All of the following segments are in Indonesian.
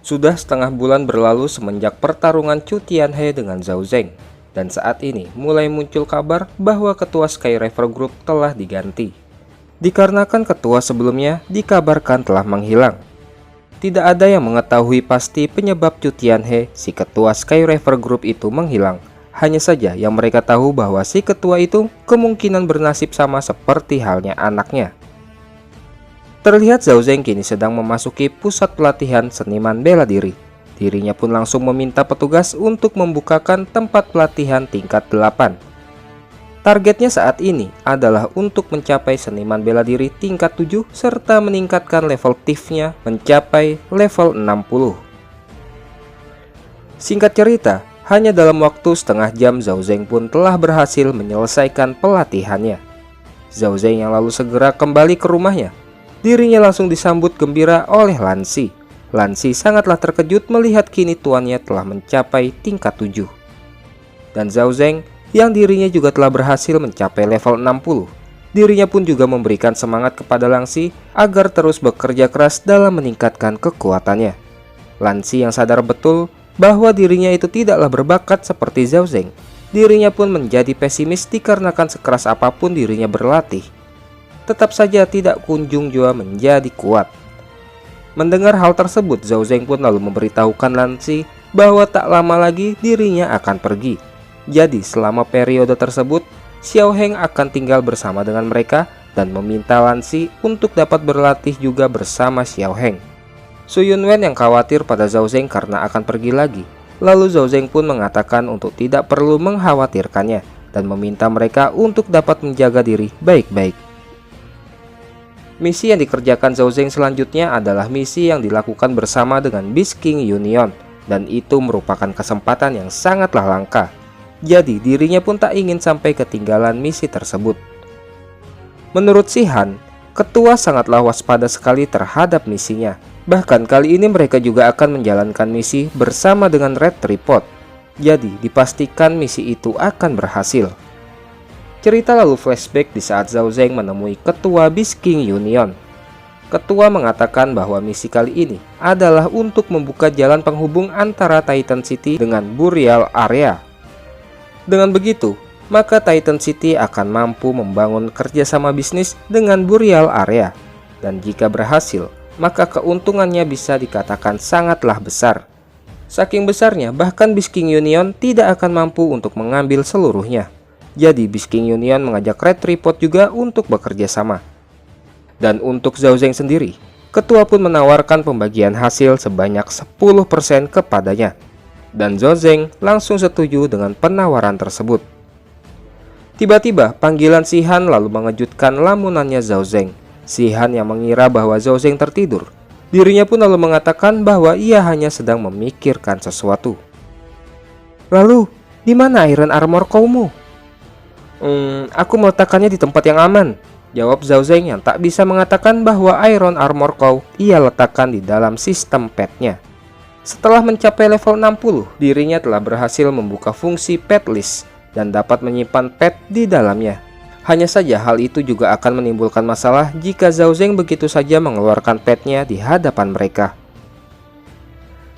Sudah setengah bulan berlalu semenjak pertarungan Chu Tianhe dengan Zhao Zeng, dan saat ini mulai muncul kabar bahwa ketua Sky River Group telah diganti. Dikarenakan ketua sebelumnya dikabarkan telah menghilang. Tidak ada yang mengetahui pasti penyebab Chu Tianhe, si ketua Sky River Group itu menghilang. Hanya saja yang mereka tahu bahwa si ketua itu kemungkinan bernasib sama seperti halnya anaknya. Terlihat Zhao Zeng kini sedang memasuki pusat pelatihan seniman bela diri. Dirinya pun langsung meminta petugas untuk membukakan tempat pelatihan tingkat 8. Targetnya saat ini adalah untuk mencapai seniman bela diri tingkat 7 serta meningkatkan level TIF-nya mencapai level 60. Singkat cerita, hanya dalam waktu setengah jam Zhao Zeng pun telah berhasil menyelesaikan pelatihannya. Zhao Zeng yang lalu segera kembali ke rumahnya. Dirinya langsung disambut gembira oleh Lan Xi. Lan Xi sangatlah terkejut melihat kini tuannya telah mencapai tingkat 7. Dan Zhao Zeng yang dirinya juga telah berhasil mencapai level 60. Dirinya pun juga memberikan semangat kepada Lan Xi agar terus bekerja keras dalam meningkatkan kekuatannya. Lan Xi yang sadar betul bahwa dirinya itu tidaklah berbakat seperti Zhao Zeng. Dirinya pun menjadi pesimis dikarenakan sekeras apapun dirinya berlatih, tetap saja tidak kunjung jua menjadi kuat. Mendengar hal tersebut, Zhao Zeng pun lalu memberitahukan Lan Xi bahwa tak lama lagi dirinya akan pergi. Jadi selama periode tersebut, Xiao Heng akan tinggal bersama dengan mereka dan meminta Lan Xi untuk dapat berlatih juga bersama Xiao Heng. Su Yunwen yang khawatir pada Zhao Zeng karena akan pergi lagi. Lalu Zhao Zeng pun mengatakan untuk tidak perlu mengkhawatirkannya dan meminta mereka untuk dapat menjaga diri baik-baik. Misi yang dikerjakan Zhao Zeng selanjutnya adalah misi yang dilakukan bersama dengan Beast King Union, dan itu merupakan kesempatan yang sangatlah langka. Jadi dirinya pun tak ingin sampai ketinggalan misi tersebut. Menurut Si Han, ketua sangatlah waspada sekali terhadap misinya. Bahkan kali ini mereka juga akan menjalankan misi bersama dengan Red Tripod. Jadi dipastikan misi itu akan berhasil. Cerita lalu flashback di saat Zhao Zeng menemui ketua Beast King Union. Ketua mengatakan bahwa misi kali ini adalah untuk membuka jalan penghubung antara Titan City dengan Burial Area. Dengan begitu, maka Titan City akan mampu membangun kerjasama bisnis dengan Burial Area. Dan jika berhasil, maka keuntungannya bisa dikatakan sangatlah besar. Saking besarnya, bahkan Beast King Union tidak akan mampu untuk mengambil seluruhnya. Jadi Beast King Union mengajak Red Tripod juga untuk bekerja sama. Dan untuk Zhao Zeng sendiri, ketua pun menawarkan pembagian hasil sebanyak 10% kepadanya. Dan Zhao Zeng langsung setuju dengan penawaran tersebut. Tiba-tiba panggilan Si Han lalu mengejutkan lamunannya Zhao Zeng. Si Han yang mengira bahwa Zhao Zeng tertidur. Dirinya pun lalu mengatakan bahwa ia hanya sedang memikirkan sesuatu. Lalu, di mana Iron Armor kaumu? Aku meletakkannya di tempat yang aman, jawab Zhao Zeng yang tak bisa mengatakan bahwa Iron Armor kau ia letakkan di dalam sistem petnya. Setelah mencapai level 60, dirinya telah berhasil membuka fungsi pet list dan dapat menyimpan pet di dalamnya. Hanya saja hal itu juga akan menimbulkan masalah jika Zhao Zeng begitu saja mengeluarkan petnya di hadapan mereka.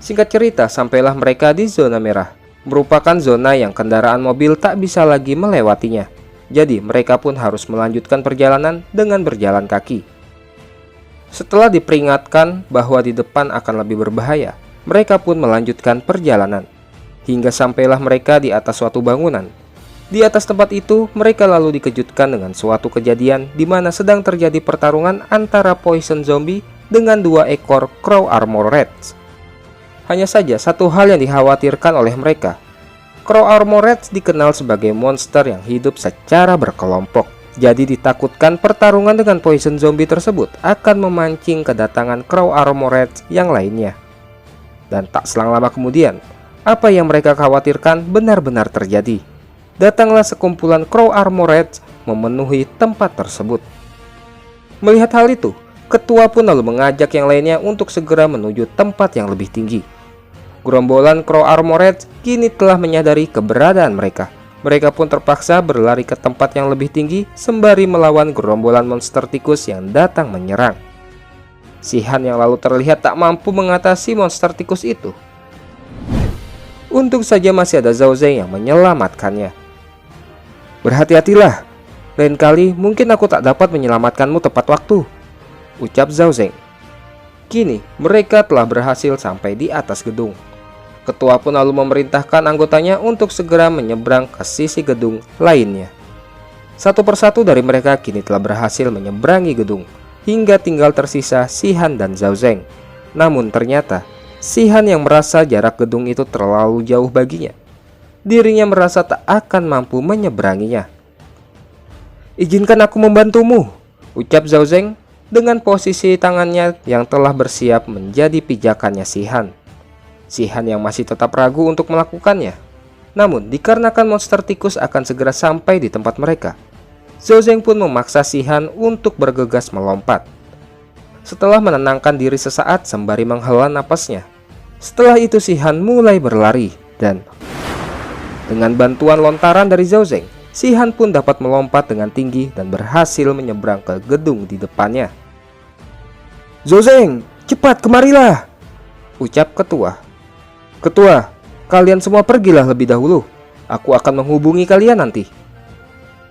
Singkat cerita, sampailah mereka di zona merah, merupakan zona yang kendaraan mobil tak bisa lagi melewatinya. Jadi mereka pun harus melanjutkan perjalanan dengan berjalan kaki. Setelah diperingatkan bahwa di depan akan lebih berbahaya, mereka pun melanjutkan perjalanan. Hingga sampailah mereka di atas suatu bangunan. Di atas tempat itu, mereka lalu dikejutkan dengan suatu kejadian di mana sedang terjadi pertarungan antara Poison Zombie dengan 2 ekor Crow Armor Rats. Hanya saja satu hal yang dikhawatirkan oleh mereka. Crow Armor Rats dikenal sebagai monster yang hidup secara berkelompok. Jadi ditakutkan pertarungan dengan Poison Zombie tersebut akan memancing kedatangan Crow Armor Rats yang lainnya. Dan tak selang lama kemudian, apa yang mereka khawatirkan benar-benar terjadi. Datanglah sekumpulan Crow Armor Rats memenuhi tempat tersebut. Melihat hal itu, ketua pun lalu mengajak yang lainnya untuk segera menuju tempat yang lebih tinggi. Gerombolan Crow Armor Rats kini telah menyadari keberadaan mereka. Mereka pun terpaksa berlari ke tempat yang lebih tinggi sembari melawan gerombolan monster tikus yang datang menyerang. Si-Han yang lalu terlihat tak mampu mengatasi monster tikus itu. Untung saja masih ada Zhao Zeng yang menyelamatkannya. "Berhati-hatilah, lain kali mungkin aku tak dapat menyelamatkanmu tepat waktu," ucap Zhao Zeng. Kini mereka telah berhasil sampai di atas gedung. Ketua pun lalu memerintahkan anggotanya untuk segera menyeberang ke sisi gedung lainnya. Satu persatu dari mereka kini telah berhasil menyeberangi gedung, hingga tinggal tersisa Si-Han dan Zhao Zeng. Namun ternyata Si-Han yang merasa jarak gedung itu terlalu jauh baginya. Dirinya merasa tak akan mampu menyeberanginya. "Izinkan aku membantumu," ucap Zhao Zeng dengan posisi tangannya yang telah bersiap menjadi pijakannya Si-Han. Si-Han yang masih tetap ragu untuk melakukannya. Namun dikarenakan monster tikus akan segera sampai di tempat mereka, Zhao Zeng pun memaksa Si-Han untuk bergegas melompat. Setelah menenangkan diri sesaat sembari menghela napasnya, setelah itu Si-Han mulai berlari dan dengan bantuan lontaran dari Zhao Zeng, Si-Han pun dapat melompat dengan tinggi dan berhasil menyeberang ke gedung di depannya. "Zhao Zeng, cepat kemarilah," ucap ketua. "Ketua, kalian semua pergilah lebih dahulu. Aku akan menghubungi kalian nanti."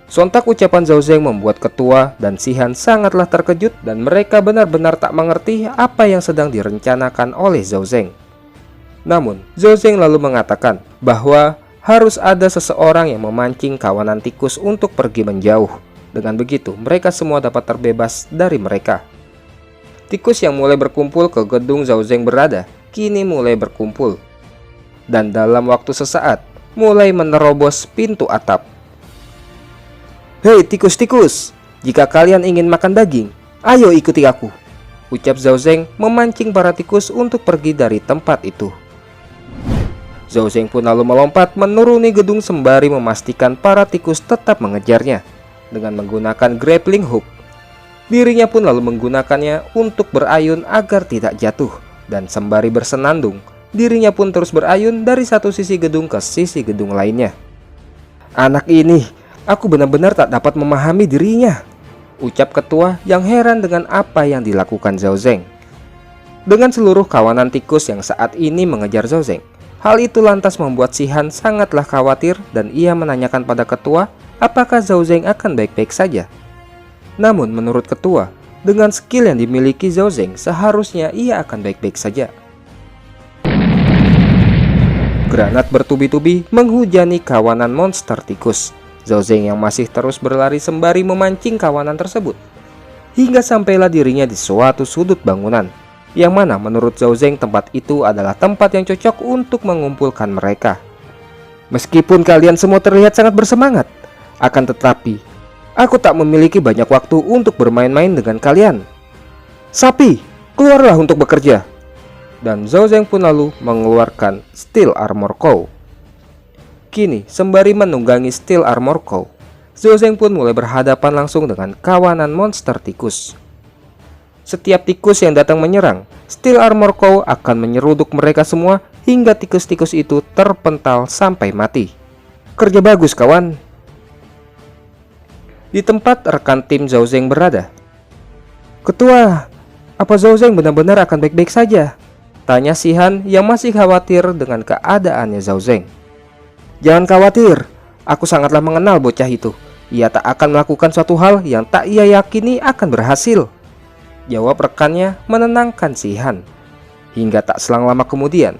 Sontak ucapan Zhao Zeng membuat ketua dan Si-Han sangatlah terkejut dan mereka benar-benar tak mengerti apa yang sedang direncanakan oleh Zhao Zeng. Namun, Zhao Zeng lalu mengatakan bahwa harus ada seseorang yang memancing kawanan tikus untuk pergi menjauh. Dengan begitu, mereka semua dapat terbebas dari mereka. Tikus yang mulai berkumpul ke gedung Zhao Zeng berada, kini mulai berkumpul. Dan dalam waktu sesaat, mulai menerobos pintu atap. "Hei tikus-tikus, jika kalian ingin makan daging, ayo ikuti aku," ucap Zhao Zeng memancing para tikus untuk pergi dari tempat itu. Zhao Zeng pun lalu melompat menuruni gedung sembari memastikan para tikus tetap mengejarnya dengan menggunakan grappling hook. Dirinya pun lalu menggunakannya untuk berayun agar tidak jatuh, dan sembari bersenandung, dirinya pun terus berayun dari satu sisi gedung ke sisi gedung lainnya. "Anak ini, aku benar-benar tak dapat memahami dirinya," ucap ketua yang heran dengan apa yang dilakukan Zhao Zeng. Dengan seluruh kawanan tikus yang saat ini mengejar Zhao Zeng, hal itu lantas membuat Si-Han sangatlah khawatir dan ia menanyakan pada ketua apakah Zhao Zeng akan baik-baik saja. Namun menurut ketua, dengan skill yang dimiliki Zhao Zeng seharusnya ia akan baik-baik saja. Granat bertubi-tubi menghujani kawanan monster tikus. Zhao Zeng yang masih terus berlari sembari memancing kawanan tersebut, hingga sampailah dirinya di suatu sudut bangunan, yang mana menurut Zhao Zeng tempat itu adalah tempat yang cocok untuk mengumpulkan mereka. "Meskipun kalian semua terlihat sangat bersemangat, akan tetapi aku tak memiliki banyak waktu untuk bermain-main dengan kalian. Sapi, keluarlah untuk bekerja." Dan Zhao Zeng pun lalu mengeluarkan Steel Armor Claw. Kini sembari menunggangi Steel Armor Claw, Zhao Zeng pun mulai berhadapan langsung dengan kawanan monster tikus. Setiap tikus yang datang menyerang, Steel Armor Claw akan menyeruduk mereka semua hingga tikus-tikus itu terpental sampai mati. "Kerja bagus kawan." Di tempat rekan tim Zhao Zeng berada, "Ketua, apa Zhao Zeng benar-benar akan baik-baik saja?" tanya Si-Han yang masih khawatir dengan keadaannya Zhao Zeng. "Jangan khawatir, aku sangatlah mengenal bocah itu. Ia tak akan melakukan suatu hal yang tak ia yakini akan berhasil," jawab rekannya menenangkan Si-Han. Hingga tak selang lama kemudian,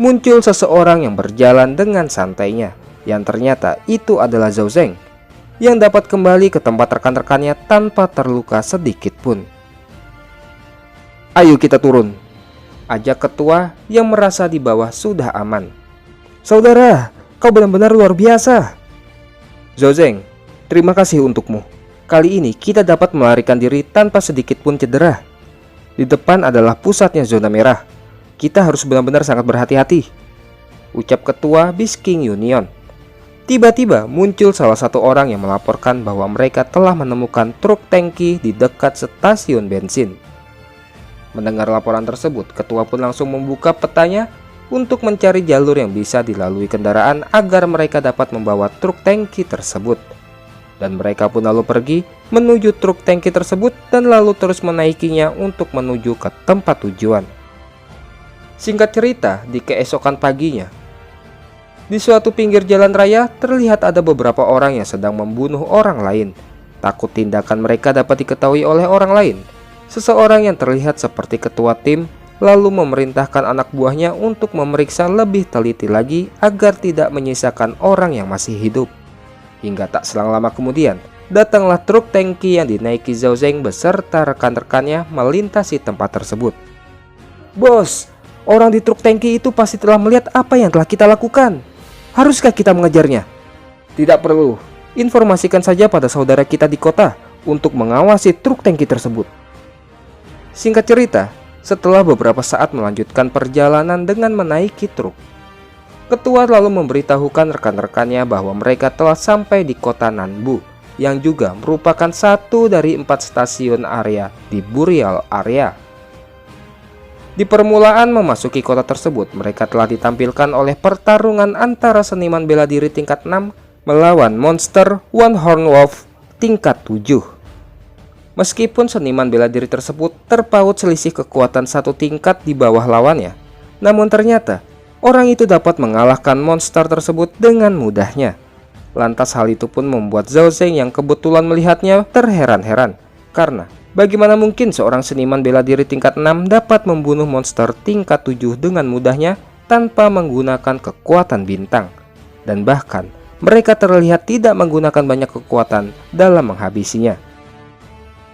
muncul seseorang yang berjalan dengan santainya, yang ternyata itu adalah Zhao Zeng, yang dapat kembali ke tempat rekan-rekannya tanpa terluka sedikit pun. "Ayo kita turun," ajak ketua yang merasa di bawah sudah aman. "Saudara, kau benar-benar luar biasa." "Zhao Zeng, terima kasih untukmu. Kali ini kita dapat melarikan diri tanpa sedikit pun cedera. Di depan adalah pusatnya zona merah. Kita harus benar-benar sangat berhati-hati," ucap ketua Beast King Union. Tiba-tiba muncul salah satu orang yang melaporkan bahwa mereka telah menemukan truk tangki di dekat stasiun bensin. Mendengar laporan tersebut, ketua pun langsung membuka petanya untuk mencari jalur yang bisa dilalui kendaraan agar mereka dapat membawa truk tangki tersebut. Dan mereka pun lalu pergi menuju truk tangki tersebut dan lalu terus menaikinya untuk menuju ke tempat tujuan. Singkat cerita, di keesokan paginya, di suatu pinggir jalan raya terlihat ada beberapa orang yang sedang membunuh orang lain. Takut tindakan mereka dapat diketahui oleh orang lain. Seseorang yang terlihat seperti ketua tim lalu memerintahkan anak buahnya untuk memeriksa lebih teliti lagi agar tidak menyisakan orang yang masih hidup. Hingga tak selang lama kemudian, datanglah truk tangki yang dinaiki Zhao Zeng beserta rekan-rekannya melintasi tempat tersebut. "Bos, orang di truk tangki itu pasti telah melihat apa yang telah kita lakukan. Haruskah kita mengejarnya?" "Tidak perlu. Informasikan saja pada saudara kita di kota untuk mengawasi truk tangki tersebut." Singkat cerita, setelah beberapa saat melanjutkan perjalanan dengan menaiki truk, ketua lalu memberitahukan rekan-rekannya bahwa mereka telah sampai di kota Nanbu, yang juga merupakan satu dari 4 stasiun area di Burial area. Di permulaan memasuki kota tersebut, mereka telah ditampilkan oleh pertarungan antara seniman bela diri tingkat 6 melawan monster One Horn Wolf tingkat 7. Meskipun seniman bela diri tersebut terpaut selisih kekuatan 1 tingkat di bawah lawannya, namun ternyata orang itu dapat mengalahkan monster tersebut dengan mudahnya. Lantas hal itu pun membuat Zhao Zeng yang kebetulan melihatnya terheran-heran, karena bagaimana mungkin seorang seniman bela diri tingkat 6 dapat membunuh monster tingkat 7 dengan mudahnya tanpa menggunakan kekuatan bintang. Dan bahkan mereka terlihat tidak menggunakan banyak kekuatan dalam menghabisinya.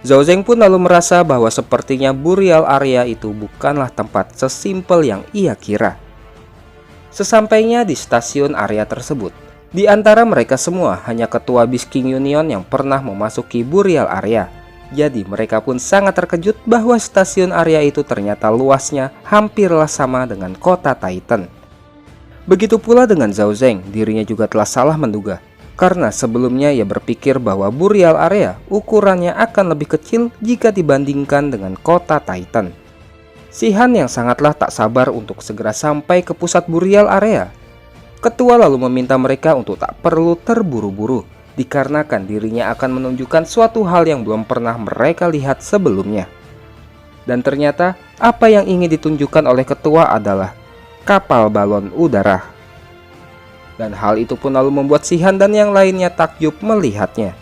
Zhao Zeng pun lalu merasa bahwa sepertinya Burial area itu bukanlah tempat sesimpel yang ia kira. Sesampainya di stasiun area tersebut, di antara mereka semua hanya ketua Beast King Union yang pernah memasuki Burial area. Jadi mereka pun sangat terkejut bahwa stasiun area itu ternyata luasnya hampirlah sama dengan kota Titan. Begitu pula dengan Zhao Zeng, dirinya juga telah salah menduga, karena sebelumnya ia berpikir bahwa Burial area ukurannya akan lebih kecil jika dibandingkan dengan kota Titan. Sihan yang sangatlah tak sabar untuk segera sampai ke pusat Burial area. Ketua lalu meminta mereka untuk tak perlu terburu-buru, dikarenakan dirinya akan menunjukkan suatu hal yang belum pernah mereka lihat sebelumnya. Dan ternyata apa yang ingin ditunjukkan oleh ketua adalah kapal balon udara. Dan hal itu pun lalu membuat Sihan dan yang lainnya takjub melihatnya.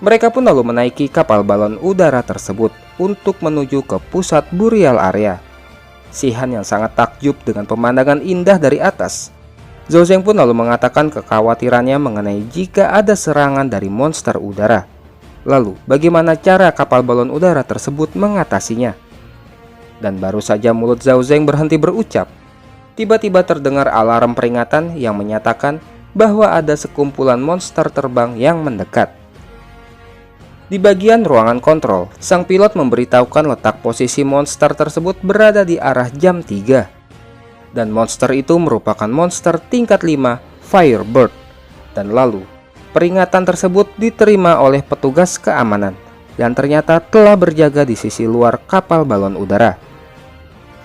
Mereka pun lalu menaiki kapal balon udara tersebut untuk menuju ke pusat Burial area. Sihan yang sangat takjub dengan pemandangan indah dari atas. Zhao Zeng pun lalu mengatakan kekhawatirannya mengenai jika ada serangan dari monster udara. Lalu bagaimana cara kapal balon udara tersebut mengatasinya? Dan baru saja mulut Zhao Zeng berhenti berucap, tiba-tiba terdengar alarm peringatan yang menyatakan bahwa ada sekumpulan monster terbang yang mendekat. Di bagian ruangan kontrol, sang pilot memberitahukan letak posisi monster tersebut berada di arah jam 3. Dan monster itu merupakan monster tingkat 5 Firebird. Dan lalu, peringatan tersebut diterima oleh petugas keamanan dan ternyata telah berjaga di sisi luar kapal balon udara.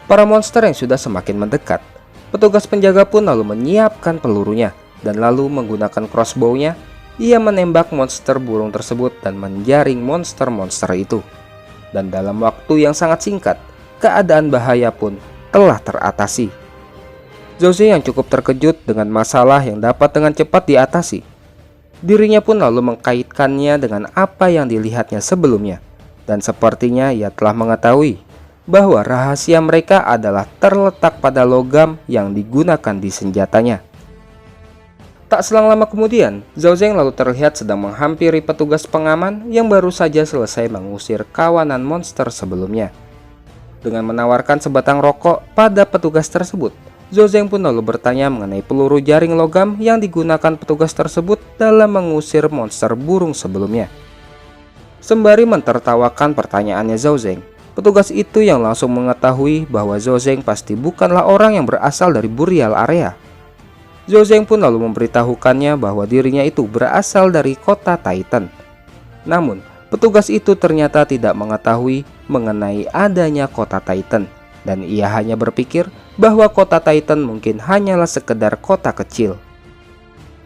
Para monster yang sudah semakin mendekat, petugas penjaga pun lalu menyiapkan pelurunya dan lalu menggunakan crossbow-nya. Ia menembak monster burung tersebut dan menjaring monster-monster itu. Dan dalam waktu yang sangat singkat, keadaan bahaya pun telah teratasi. Zhao Zeng yang cukup terkejut dengan masalah yang dapat dengan cepat diatasi. Dirinya pun lalu mengkaitkannya dengan apa yang dilihatnya sebelumnya. Dan sepertinya ia telah mengetahui bahwa rahasia mereka adalah terletak pada logam yang digunakan di senjatanya. Tak selang lama kemudian, Zhao Zeng lalu terlihat sedang menghampiri petugas pengaman yang baru saja selesai mengusir kawanan monster sebelumnya. Dengan menawarkan sebatang rokok pada petugas tersebut, Zhao Zeng pun lalu bertanya mengenai peluru jaring logam yang digunakan petugas tersebut dalam mengusir monster burung sebelumnya. Sembari mentertawakan pertanyaannya Zhao Zeng, petugas itu yang langsung mengetahui bahwa Zhao Zeng pasti bukanlah orang yang berasal dari Burial area. Zhao Zeng pun lalu memberitahukannya bahwa dirinya itu berasal dari kota Titan. Namun, petugas itu ternyata tidak mengetahui mengenai adanya kota Titan, dan ia hanya berpikir bahwa kota Titan mungkin hanyalah sekedar kota kecil.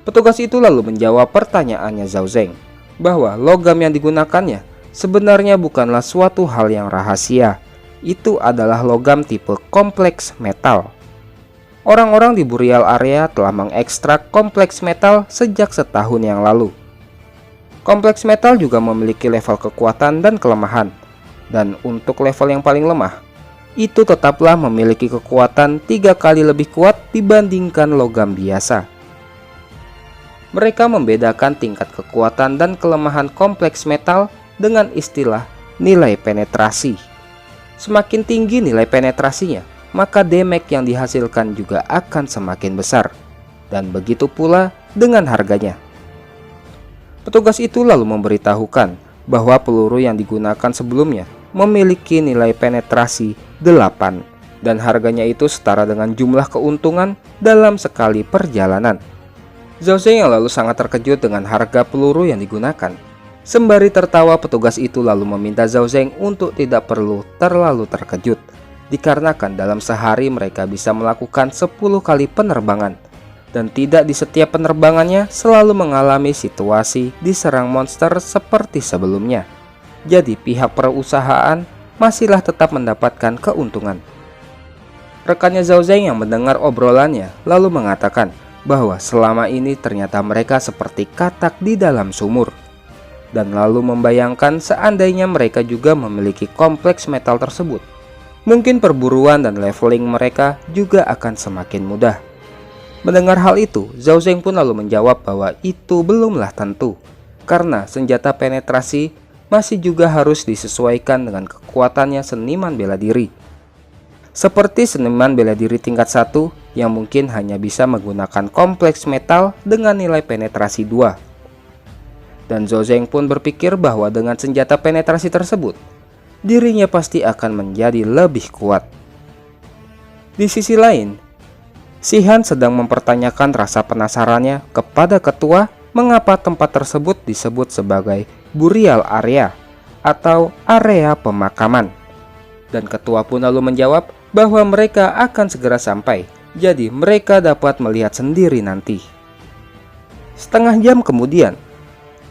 Petugas itu lalu menjawab pertanyaannya Zhao Zeng. bahwa logam yang digunakannya sebenarnya bukanlah suatu hal yang rahasia. Itu adalah logam tipe kompleks metal. Orang-orang di Burial Area telah mengekstrak kompleks metal sejak setahun yang lalu. Kompleks metal juga memiliki level kekuatan dan kelemahan. Dan untuk level yang paling lemah, itu tetaplah memiliki kekuatan 3 kali lebih kuat dibandingkan logam biasa. Mereka membedakan tingkat kekuatan dan kelemahan kompleks metal dengan istilah nilai penetrasi. Semakin tinggi nilai penetrasinya, maka damage yang dihasilkan juga akan semakin besar. Dan begitu pula dengan harganya. Petugas itu lalu memberitahukan bahwa peluru yang digunakan sebelumnya memiliki nilai penetrasi 8 dan harganya itu setara dengan jumlah keuntungan dalam sekali perjalanan. Zhao Zeng yang lalu sangat terkejut dengan harga peluru yang digunakan. Sembari tertawa, petugas itu lalu meminta Zhao Zeng untuk tidak perlu terlalu terkejut, dikarenakan dalam sehari mereka bisa melakukan 10 kali penerbangan, dan tidak di setiap penerbangannya selalu mengalami situasi diserang monster seperti sebelumnya. Jadi pihak perusahaan masihlah tetap mendapatkan keuntungan. Rekannya Zhao Zeng yang mendengar obrolannya lalu mengatakan bahwa selama ini ternyata mereka seperti katak di dalam sumur. Dan lalu membayangkan seandainya mereka juga memiliki kompleks metal tersebut, mungkin perburuan dan leveling mereka juga akan semakin mudah. Mendengar hal itu, Zhao Zeng pun lalu menjawab bahwa itu belumlah tentu, karena senjata penetrasi masih juga harus disesuaikan dengan kekuatannya seniman bela diri. Seperti seniman bela diri tingkat 1 yang mungkin hanya bisa menggunakan kompleks metal dengan nilai penetrasi 2. Dan Zhao Zeng pun berpikir bahwa dengan senjata penetrasi tersebut, dirinya pasti akan menjadi lebih kuat. Di sisi lain, Shihan sedang mempertanyakan rasa penasarannya kepada ketua mengapa tempat tersebut disebut sebagai Burial Area atau area pemakaman. Dan ketua pun lalu menjawab bahwa mereka akan segera sampai, jadi mereka dapat melihat sendiri nanti. Setengah jam kemudian,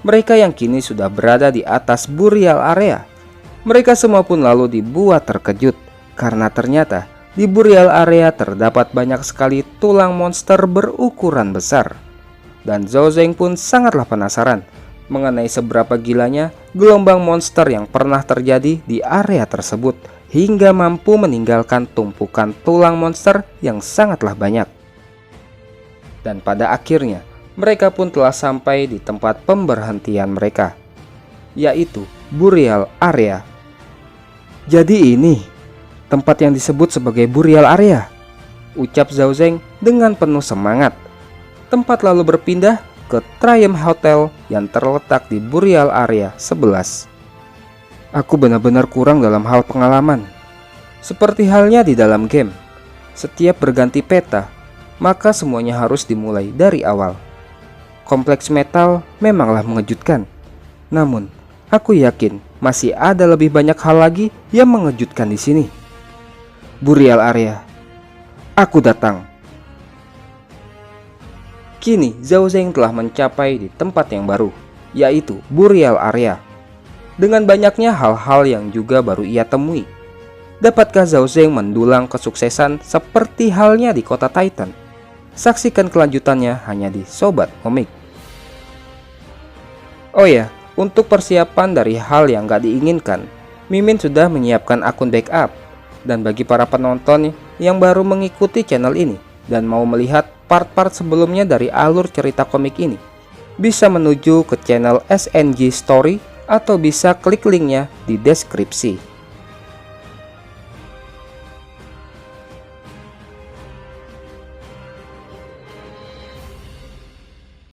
mereka yang kini sudah berada di atas Burial Area, mereka semua pun lalu dibuat terkejut karena ternyata di Burial Area terdapat banyak sekali tulang monster berukuran besar. Dan Zhao Zeng pun sangatlah penasaran mengenai seberapa gilanya gelombang monster yang pernah terjadi di area tersebut hingga mampu meninggalkan tumpukan tulang monster yang sangatlah banyak. Dan pada akhirnya mereka pun telah sampai di tempat pemberhentian mereka, yaitu Burial Area. Jadi ini tempat yang disebut sebagai Burial Area, ucap Zhao Zeng dengan penuh semangat. Tempat lalu berpindah ke Triumph Hotel yang terletak di Burial Area 11. Aku benar-benar kurang dalam hal pengalaman. Seperti halnya di dalam game, setiap berganti peta, maka semuanya harus dimulai dari awal. Kompleks metal memanglah mengejutkan. Namun, aku yakin masih ada lebih banyak hal lagi yang mengejutkan di sini. Burial Area. Aku datang. Kini, Zhao Zeng telah mencapai di tempat yang baru, yaitu Burial Area. Dengan banyaknya hal-hal yang juga baru ia temui. Dapatkah Zhao Zeng mendulang kesuksesan seperti halnya di kota Titan? Saksikan kelanjutannya hanya di Sobat Komik. Oh ya, untuk persiapan dari hal yang gak diinginkan, Mimin sudah menyiapkan akun backup. Dan bagi para penonton yang baru mengikuti channel ini dan mau melihat part-part sebelumnya dari alur cerita komik ini, bisa menuju ke channel SNG Story atau bisa klik linknya di deskripsi.